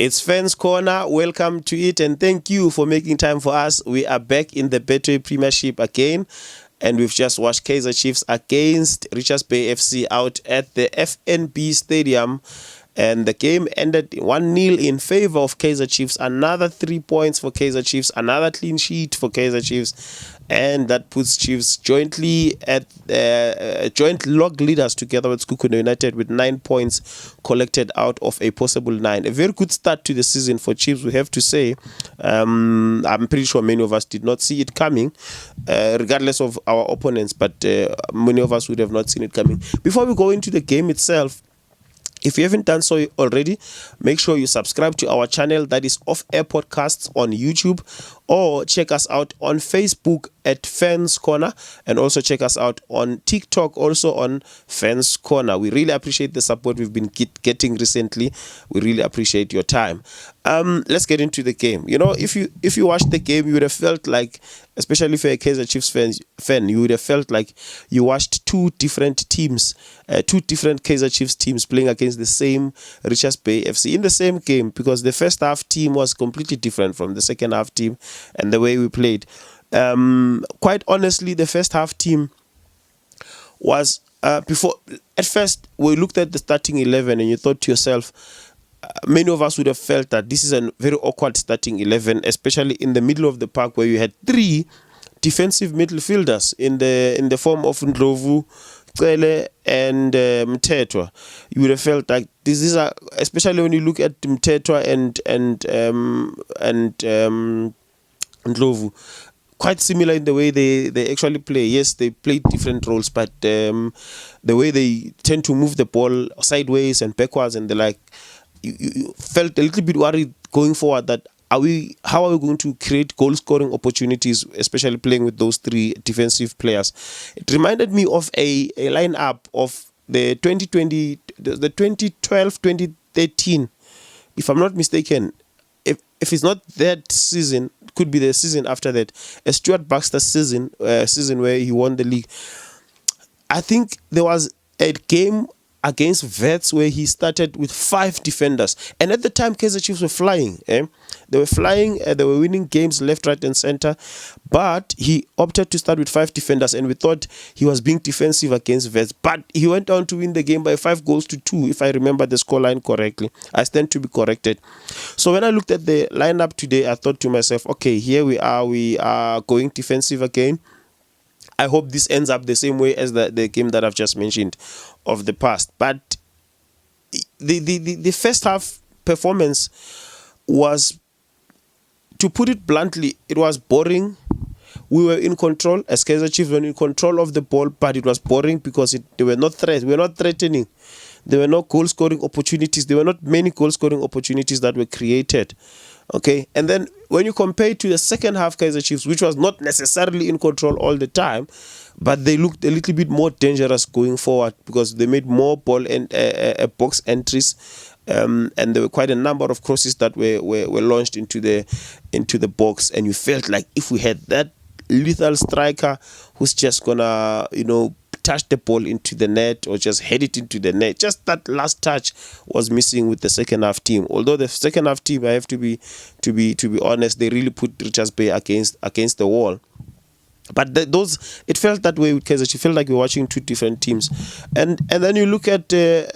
It's Fans Corner. Welcome to it and thank you for making time for us. We are back in the Betway Premiership again, and we've just watched Kaizer Chiefs against Richards Bay FC out at the FNB Stadium. And the game ended 1-0 in favor of Kaizer Chiefs. Another 3 points for Kaizer Chiefs. Another clean sheet for Kaizer Chiefs. And that puts Chiefs jointly at joint log leaders together with Skukuna United with 9 points collected out of a possible 9. A very good start to the season for Chiefs, we have to say. I'm pretty sure many of us did not see it coming, regardless of our opponents. But many of us would have not seen it coming. Before we go into the game itself, if you haven't done so already, make sure you subscribe to our channel, that is Off Air Podcasts on YouTube, or check us out on Facebook at Fans Corner, and also check us out on TikTok, also on Fans Corner. We really appreciate the support we've been getting recently. We really appreciate your time. Let's get into the game. You know, if you watched the game, you would have felt like, especially if you're a Kaizer Chiefs fan, you would have felt like you watched two different teams, two different Kaizer Chiefs teams playing against the same Richards Bay FC in the same game, because the first half team was completely different from the second half team and the way we played. Quite honestly, the first half team was before. At first, we looked at the starting 11 and you thought to yourself, many of us would have felt that this is a very awkward starting 11, especially in the middle of the park where you had three defensive midfielders in the form of Ndlovu, Cele, and Mthethwa. You would have felt like this is especially when you look at Mthethwa and Ndlovu, quite similar in the way they actually play. Yes, they play different roles, but the way they tend to move the ball sideways and backwards and the like, you felt a little bit worried going forward that how are we going to create goal scoring opportunities, especially playing with those three defensive players. It reminded me of a lineup of the 2020, the 2012, 2013, if I'm not mistaken. If it's not that season, it could be the season after that, a Stuart Baxter season where he won the league. I think there was a game against Vets where he started with 5 defenders, and at the time Kaizer Chiefs were flying. They were flying, they were winning games left, right and center, but he opted to start with 5 defenders, and we thought he was being defensive against Vets, but he went on to win the game by 5-2, if I remember the scoreline correctly. I stand to be corrected. So when I looked at the lineup today, I thought to myself, okay, here we are going defensive again. I hope this ends up the same way as the game that I've just mentioned of the past. But the first half performance was, to put it bluntly, it was boring. We were in control, as Kaizer Chiefs were in control of the ball, but it was boring because they were not we were not threatening. There were no goal scoring opportunities. There were not many goal scoring opportunities that were created. Okay, and then when you compare it to the second half Kaizer Chiefs, which was not necessarily in control all the time, but they looked a little bit more dangerous going forward because they made more ball and box entries, and there were quite a number of crosses that were launched into the box, and you felt like if we had that lethal striker who's just gonna touch the ball into the net or just head it into the net, just that last touch was missing with the second half team. Although the second half team, I have to be honest, they really put Richards Bay against the wall. But it felt that way with Kaizer Chiefs. It felt like we were watching two different teams, and then you look at the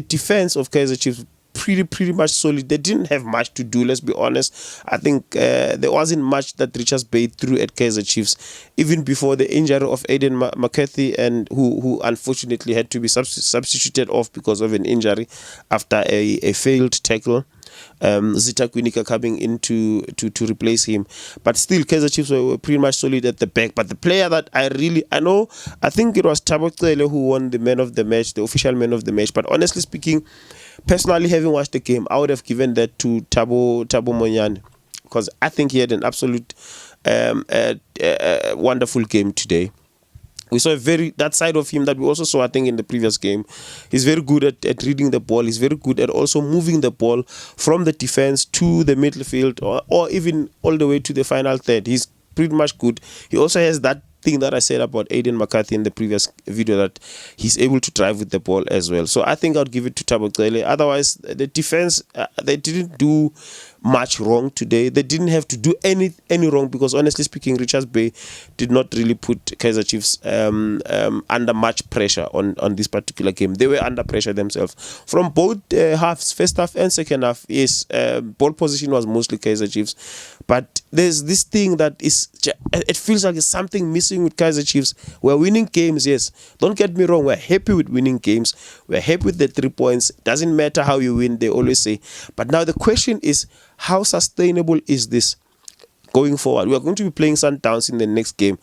defense of Kaizer Chiefs. Pretty much solid. They didn't have much to do, let's be honest. I think there wasn't much that Richards Bay threw at Kaizer Chiefs, even before the injury of Aiden McCarthy, and who unfortunately had to be substituted off because of an injury after a failed tackle. Zita Kwinika coming in to replace him. But still, Kaizer Chiefs were pretty much solid at the back. But the player that I think it was Thabo Cele who won the man of the match, the official man of the match. But honestly speaking, personally, having watched the game, I would have given that to Thabo Monyane, because I think he had an absolute wonderful game today. We saw that side of him that we also saw, I think, in the previous game. He's very good at reading the ball. He's very good at also moving the ball from the defense to the midfield, or even all the way to the final third. He's pretty much good. He also has that thing that I said about Aiden McCarthy in the previous video, that he's able to drive with the ball as well. So I think I'll give it to Thabo Cele. Otherwise, the defense, they didn't do much wrong today. They didn't have to do any wrong, because honestly speaking, Richards Bay did not really put Kaizer Chiefs under much pressure on this particular game. They were under pressure themselves from both halves, first half and second half. Yes, ball position was mostly Kaizer Chiefs, but there's this thing that is, it feels like there's something missing with Kaizer Chiefs. We're winning games, yes, don't get me wrong, we're happy with winning games, we're happy with the 3 points. Doesn't matter how you win, they always say. But now the question is, how sustainable is this going forward? We are going to be playing Sundowns in the next game.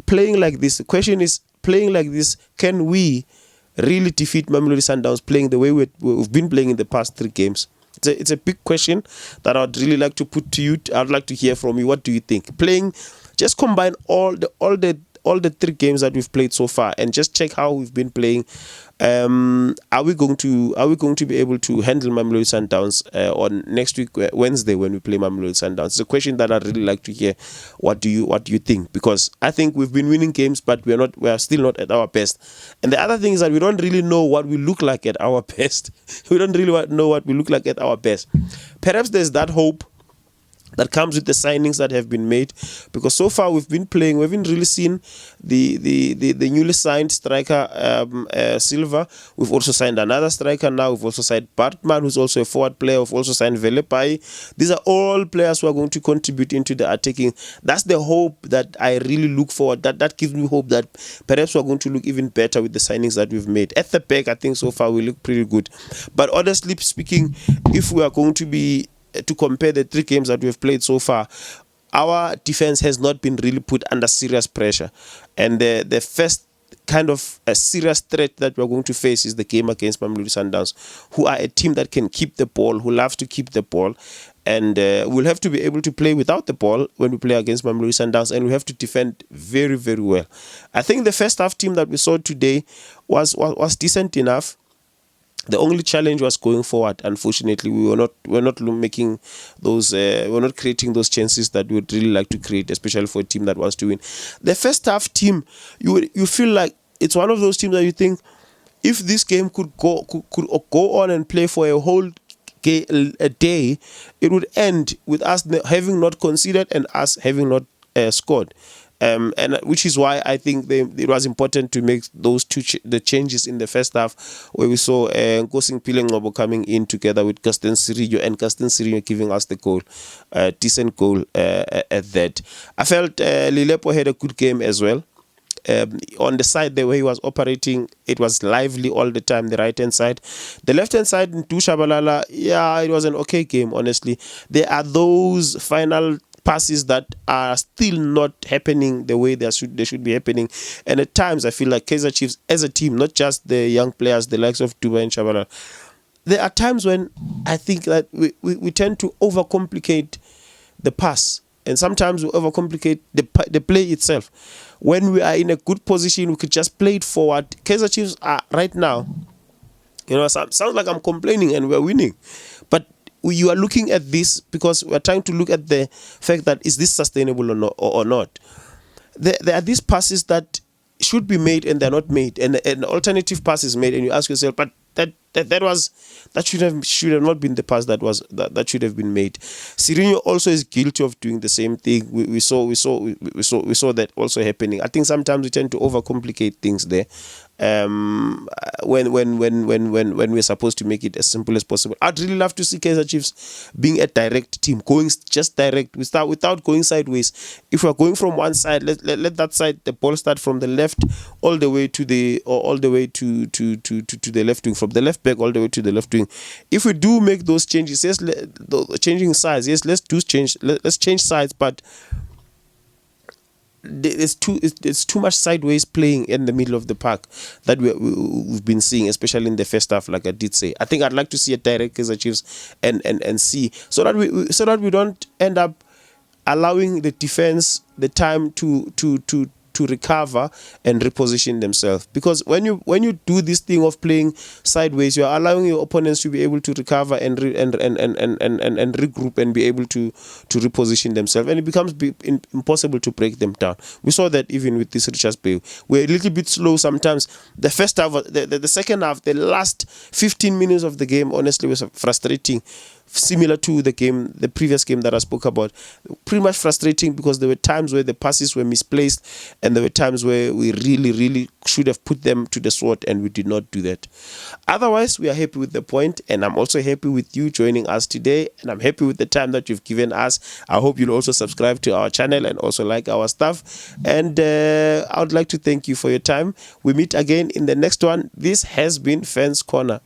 Playing like this, the question is, playing like this, can we really defeat Mamelodi Sundowns playing the way we've been playing in the past 3 games? It's a big question that I'd really like to put to you. I'd like to hear from you. What do you think? Just combine all the 3 games that we've played so far and just check how we've been playing. Are we going to be able to handle Mamelodi Sundowns on next week, Wednesday, when we play Mamelodi Sundowns? It's a question that I'd really like to hear. What do you think? Because I think we've been winning games, but we are still not at our best. And the other thing is that we don't really know what we look like at our best. We don't really know what we look like at our best. Perhaps there's that hope that comes with the signings that have been made, because so far we haven't really seen the newly signed striker Silva. We've also signed another striker now. We've also signed Bartman, who's also a forward player. We've also signed Velepai. These are all players who are going to contribute into the attacking. That's the hope that I really look forward. That gives me hope that perhaps we're going to look even better with the signings that we've made. At the back, I think so far we look pretty good. But honestly speaking, if we are going to compare the 3 games that we've played so far, our defense has not been really put under serious pressure. And the first kind of a serious threat that we're going to face is the game against Mamelodi Sundowns, who are a team that can keep the ball, who love to keep the ball. And we'll have to be able to play without the ball when we play against Mamelodi Sundowns, and we have to defend very, very well. I think the first half team that we saw today was decent enough. The only challenge was going forward. Unfortunately, we're not making those, we're not creating those chances that we would really like to create, especially for a team that wants to win. The first half team, you feel like it's one of those teams that you think, if this game could go on and play for a whole day, it would end with us having not conceded and us having not scored. And which is why I think it was important to make those the changes in the first half, where we saw Nkosing Pilengobo coming in together with Gaston Sirillo, and Gaston Sirillo giving us the goal, decent goal at that. I felt Lilepo had a good game as well. On the side, the way he was operating, it was lively all the time, the right hand side. The left hand side, Ntu Shabalala, yeah, it was an okay game, honestly. There are those final passes that are still not happening the way they should be happening. And at times I feel like Kaizer Chiefs as a team, not just the young players, the likes of Duba and Shabalala, there are times when I think that we tend to overcomplicate the pass, and sometimes we overcomplicate the play itself. When we are in a good position, we could just play it forward. Kaizer Chiefs are right now, sounds like I'm complaining, and we're winning, but you are looking at this because we're trying to look at the fact that, is this sustainable or not? There are these passes that should be made and they're not made, and an alternative pass is made, and you ask yourself, but that should have not been the pass that should have been made. Sirinho also is guilty of doing the same thing. We saw that also happening. I think sometimes we tend to overcomplicate things there. When we're supposed to make it as simple as possible. I'd really love to see Kaizer Chiefs being a direct team, going just direct, without going sideways. If we're going from one side, let that side, the ball start from the left all the way to the left wing, from the left back all the way to the left wing. If we do make those changes, yes, changing sides, yes, let's change sides, but it's too much sideways playing in the middle of the park that we've been seeing, especially in the first half. Like I did say, I think I'd like to see a direct Kaizer Chiefs and see, so that we don't end up allowing the defense the time to to recover and reposition themselves. Because when you do this thing of playing sideways, you are allowing your opponents to be able to recover and regroup and be able to reposition themselves, and it becomes impossible to break them down. We saw that even with this Richards Bay. We're a little bit slow sometimes. The first half, the second half, the last 15 minutes of the game, honestly, was frustrating. Similar to the previous game that I spoke about. Pretty much frustrating because there were times where the passes were misplaced, and there were times where we really should have put them to the sword, and we did not do that. Otherwise, we are happy with the point, and I'm also happy with you joining us today, and I'm happy with the time that you've given us. I hope you'll also subscribe to our channel and also like our stuff, and I would like to thank you for your time. We meet again in the next one. This has been Fans Corner.